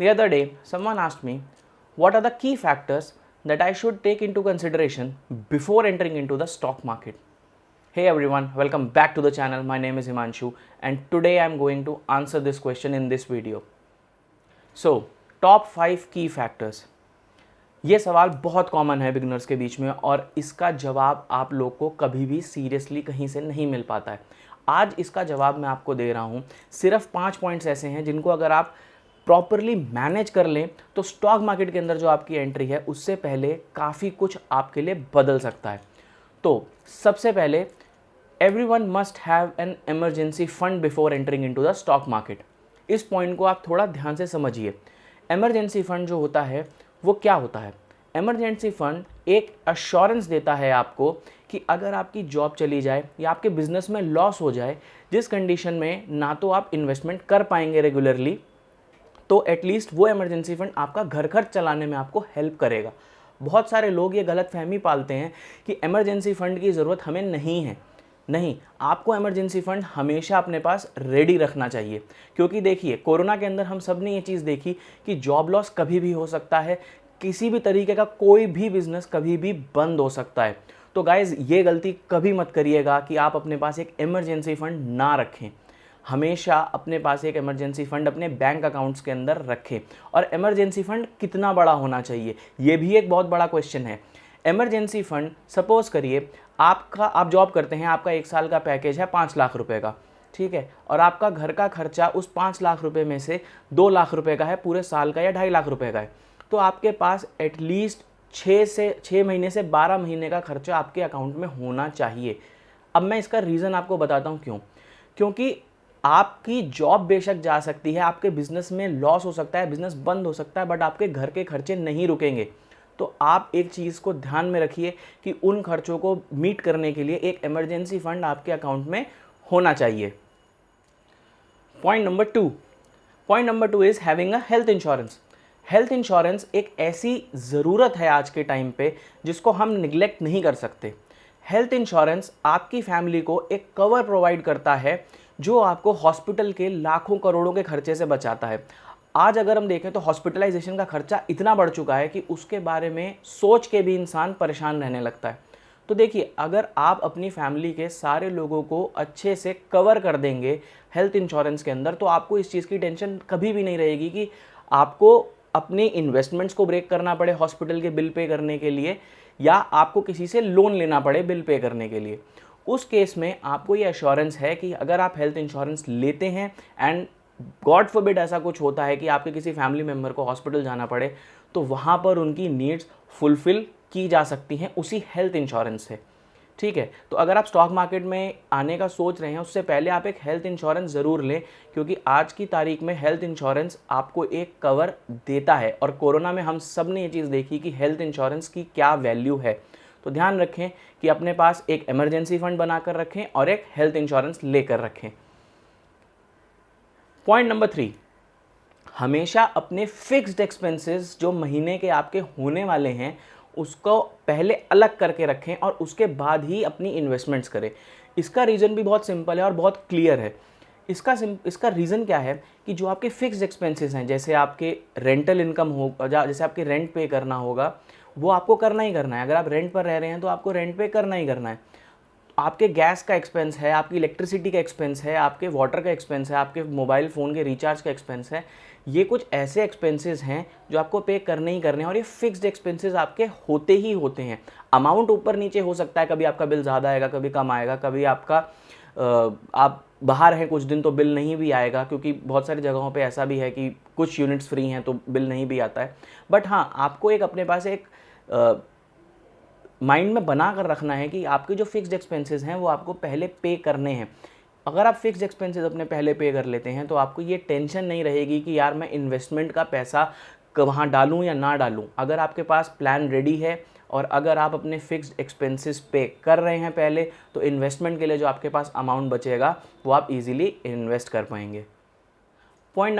The other day, someone asked me, what are the key factors that I should take into consideration before entering into the stock market? Hey everyone, welcome back to the channel. My name is Himanshu and today I am going to answer this question in this video. So, top 5 key factors. ये सवाल बहुत common है beginners के बीच में और इसका जवाब आप लोग को कभी भी सीरियसली कहीं से नहीं मिल पाता है। आज इसका जवाब मैं आपको दे रहा हूँ। सिर्फ 5 पॉइंट्स ऐसे हैं जिनको अगर आप प्रॉपरली मैनेज कर लें तो स्टॉक मार्केट के अंदर जो आपकी एंट्री है उससे पहले काफ़ी कुछ आपके लिए बदल सकता है। तो सबसे पहले everyone must have an emergency fund before entering into the stock market. इस पॉइंट को आप थोड़ा ध्यान से समझिए। इमरजेंसी फंड जो होता है वो क्या होता है? इमरजेंसी फंड एक अश्योरेंस देता है आपको कि अगर आपकी जॉब चली जाए या आपके बिजनेस में लॉस हो जाए, जिस कंडीशन में ना तो आप इन्वेस्टमेंट कर पाएंगे रेगुलरली, तो एटलीस्ट वो इमरजेंसी फंड आपका घर खर्च चलाने में आपको हेल्प करेगा। बहुत सारे लोग ये गलत फहमी पालते हैं कि इमरजेंसी फंड की ज़रूरत हमें नहीं है। नहीं, आपको इमरजेंसी फंड हमेशा अपने पास रेडी रखना चाहिए, क्योंकि देखिए कोरोना के अंदर हम सब ने ये चीज़ देखी कि जॉब लॉस कभी भी हो सकता है, किसी भी तरीके का कोई भी बिजनेस कभी भी बंद हो सकता है। तो गाइज़ ये गलती कभी मत करिएगा कि आप अपने पास एक इमरजेंसी फंड ना रखें। हमेशा अपने पास एक इमरजेंसी फंड अपने बैंक अकाउंट्स के अंदर रखें। और इमरजेंसी फंड कितना बड़ा होना चाहिए, ये भी एक बहुत बड़ा क्वेश्चन है। इमरजेंसी फंड, सपोज करिए आप जॉब करते हैं, आपका 1 साल का पैकेज है 5 लाख रुपए का, ठीक है, और आपका घर का खर्चा उस 5 लाख रुपए में से 2 लाख रुपए का है, पूरे साल का या 2.5 लाख रुपए का है, तो आपके पास एटलीस्ट 6 महीने से 12 महीने का खर्चा आपके अकाउंट में होना चाहिए। अब मैं इसका रीज़न आपको बताता हूँ क्यों। क्योंकि आपकी जॉब बेशक जा सकती है, आपके बिजनेस में लॉस हो सकता है, बिजनेस बंद हो सकता है, बट आपके घर के खर्चे नहीं रुकेंगे। तो आप एक चीज़ को ध्यान में रखिए कि उन खर्चों को मीट करने के लिए एक इमरजेंसी फंड आपके अकाउंट में होना चाहिए। Point number two is having a health insurance. Health insurance एक ऐसी ज़रूरत है आज के टाइम पे जिसको हम निगलेक्ट नहीं कर सकते। हेल्थ इंश्योरेंस आपकी फैमिली को एक कवर प्रोवाइड करता है जो आपको हॉस्पिटल के लाखों करोड़ों के खर्चे से बचाता है। आज अगर हम देखें तो हॉस्पिटलाइजेशन का खर्चा इतना बढ़ चुका है कि उसके बारे में सोच के भी इंसान परेशान रहने लगता है। तो देखिए, अगर आप अपनी फैमिली के सारे लोगों को अच्छे से कवर कर देंगे हेल्थ इंश्योरेंस के अंदर, तो आपको इस चीज़ की टेंशन कभी भी नहीं रहेगी कि आपको अपने इन्वेस्टमेंट्स को ब्रेक करना पड़े हॉस्पिटल के बिल पे करने के लिए, या आपको किसी से लोन लेना पड़े बिल पे करने के लिए। उस केस में आपको ये एश्योरेंस है कि अगर आप हेल्थ इंश्योरेंस लेते हैं एंड गॉड फॉरबिड ऐसा कुछ होता है कि आपके किसी फैमिली मेम्बर को हॉस्पिटल जाना पड़े, तो वहाँ पर उनकी नीड्स फुलफिल की जा सकती हैं उसी हेल्थ इंश्योरेंस से। ठीक है, तो अगर आप स्टॉक मार्केट में आने का सोच रहे हैं उससे पहले आप एक हेल्थ इंश्योरेंस ज़रूर लें, क्योंकि आज की तारीख में हेल्थ इंश्योरेंस आपको एक कवर देता है। और कोरोना में हम सब ने ये चीज़ देखी कि हेल्थ इंश्योरेंस की क्या वैल्यू है। तो ध्यान रखें कि अपने पास एक इमरजेंसी फंड बनाकर रखें और एक हेल्थ इंश्योरेंस लेकर रखें। पॉइंट नंबर 3, हमेशा अपने फिक्स्ड एक्सपेंसेस जो महीने के आपके होने वाले हैं उसको पहले अलग करके रखें और उसके बाद ही अपनी इन्वेस्टमेंट्स करें। इसका रीज़न भी बहुत सिंपल है और बहुत क्लियर है। इसका रीज़न क्या है कि जो आपके फिक्स्ड एक्सपेंसेस हैं, जैसे आपके रेंटल इनकम हो, जैसे आपके रेंट पे करना होगा, वो आपको करना ही करना है। अगर आप रेंट पर रह रहे हैं तो आपको रेंट पे करना ही करना है। आपके गैस का एक्सपेंस है, आपकी इलेक्ट्रिसिटी का एक्सपेंस है, आपके वाटर का एक्सपेंस है, आपके मोबाइल फ़ोन के रिचार्ज का एक्सपेंस है। ये कुछ ऐसे एक्सपेंसेस हैं जो आपको पे करने ही करने हैं और ये फिक्स्ड एक्सपेंसेस आपके होते ही होते हैं। अमाउंट ऊपर नीचे हो सकता है, कभी आपका बिल ज़्यादा आएगा, कभी कम आएगा, कभी आपका आप बाहर हैं कुछ दिन तो बिल नहीं भी आएगा, क्योंकि बहुत सारी जगहों पे ऐसा भी है कि कुछ यूनिट्स फ्री हैं तो बिल नहीं भी आता है। बट हाँ, आपको एक अपने पास एक माइंड में बना कर रखना है कि आपके जो फिक्स्ड एक्सपेंसेस हैं वो आपको पहले पे करने हैं। अगर आप फिक्स्ड एक्सपेंसेस अपने पहले पे कर लेते हैं तो आपको ये टेंशन नहीं रहेगी कि यार मैं इन्वेस्टमेंट का पैसा कहाँ डालूँ या ना डालूँ। अगर आपके पास प्लान रेडी है और अगर आप अपने फिक्स्ड एक्सपेंसेस पे कर रहे हैं पहले, तो इन्वेस्टमेंट के लिए जो आपके पास अमाउंट बचेगा वो आप इजीली इन्वेस्ट कर पाएंगे। Point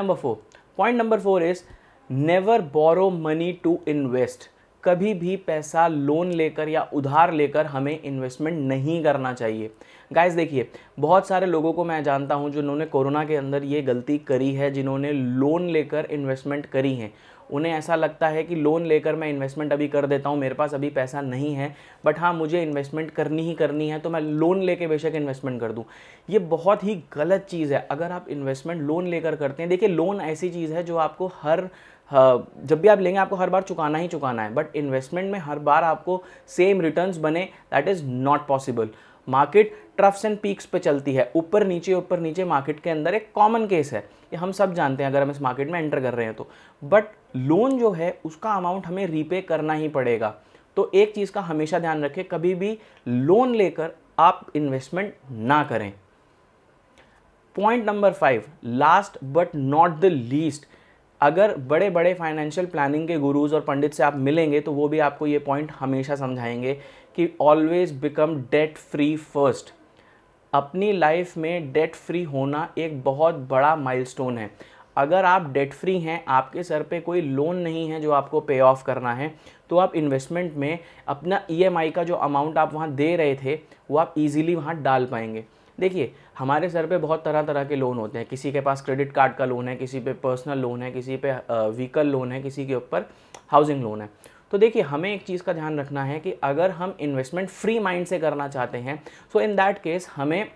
number 4 is never borrow money to invest. कभी भी पैसा लोन लेकर या उधार लेकर हमें इन्वेस्टमेंट नहीं करना चाहिए। गाइस देखिए, बहुत सारे लोगों को मैं जानता हूं जिन्होंने कोरोना के अंदर ये गलती करी है, जिन्होंने लोन लेकर इन्वेस्टमेंट करी है। उन्हें ऐसा लगता है कि लोन लेकर मैं इन्वेस्टमेंट अभी कर देता हूं, मेरे पास अभी पैसा नहीं है, बट हाँ मुझे इन्वेस्टमेंट करनी ही करनी है तो मैं लोन लेके बेशक इन्वेस्टमेंट कर दूं। ये बहुत ही गलत चीज़ है। अगर आप इन्वेस्टमेंट लोन लेकर करते हैं, देखिए लोन ऐसी चीज़ है जो आपको जब भी आप लेंगे आपको हर बार चुकाना ही चुकाना है, बट इन्वेस्टमेंट में हर बार आपको सेम रिटर्न्स बने, that is not possible. Market troughs and peaks पे चलती है, ऊपर नीचे मार्केट के अंदर एक कॉमन केस है, ये हम सब जानते हैं अगर हम इस मार्केट में एंटर कर रहे हैं तो। बट लोन जो है उसका अमाउंट हमें रीपे करना ही पड़ेगा। तो एक चीज़ का हमेशा ध्यान रखें, कभी भी लोन लेकर आप इन्वेस्टमेंट ना करें। Point number 5, last but not the least, अगर बड़े बड़े फाइनेंशियल प्लानिंग के गुरुज और पंडित से आप मिलेंगे तो वो भी आपको ये पॉइंट हमेशा समझाएंगे कि always become debt free first. अपनी लाइफ में डेट फ्री होना एक बहुत बड़ा माइलस्टोन है। अगर आप डेट फ्री हैं, आपके सर पे कोई लोन नहीं है जो आपको पे ऑफ करना है, तो आप इन्वेस्टमेंट में अपना ईएमआई का जो अमाउंट आप वहाँ दे रहे थे वो आप इजीली वहाँ डाल पाएंगे। देखिए, हमारे सर पे बहुत तरह तरह के लोन होते हैं। किसी के पास क्रेडिट कार्ड का लोन है, किसी पे पर्सनल लोन है, किसी पे व्हीकल लोन है, किसी के ऊपर हाउसिंग लोन है। तो देखिए, हमें एक चीज़ का ध्यान रखना है कि अगर हम इन्वेस्टमेंट फ्री माइंड से करना चाहते हैं, सो इन दैट केस हमें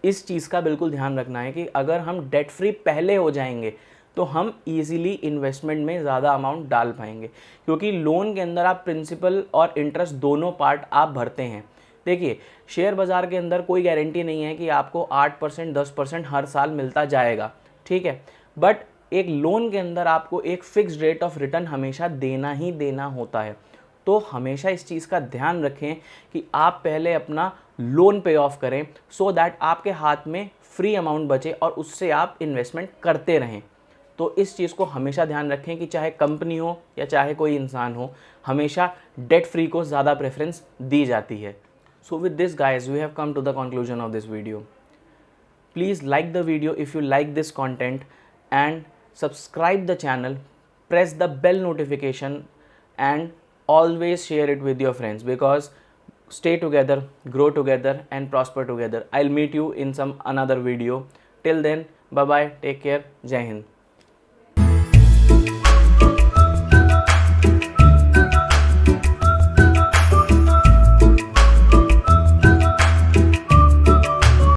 इस चीज़ का बिल्कुल ध्यान रखना है कि अगर हम डेट फ्री पहले हो जाएंगे तो हम इजीली इन्वेस्टमेंट में ज़्यादा अमाउंट डाल पाएंगे, क्योंकि लोन के अंदर आप प्रिंसिपल और इंटरेस्ट दोनों पार्ट आप भरते हैं। देखिए, शेयर बाज़ार के अंदर कोई गारंटी नहीं है कि आपको 8% 10% हर साल मिलता जाएगा, ठीक है, बट एक लोन के अंदर आपको एक फिक्स्ड रेट ऑफ रिटर्न हमेशा देना ही देना होता है। तो हमेशा इस चीज़ का ध्यान रखें कि आप पहले अपना लोन पे ऑफ करें, सो दैट आपके हाथ में फ्री अमाउंट बचे और उससे आप इन्वेस्टमेंट करते रहें। तो इस चीज़ को हमेशा ध्यान रखें कि चाहे कंपनी हो या चाहे कोई इंसान हो, हमेशा डेट फ्री को ज़्यादा प्रेफरेंस दी जाती है। So with this guys we have come to the conclusion of this video. Please like the video if you like this content and subscribe the channel, press the bell notification and always share it with your friends, because stay together, grow together and prosper together. I'll meet you in some another video. Till then, bye bye, take care, Jai Hind.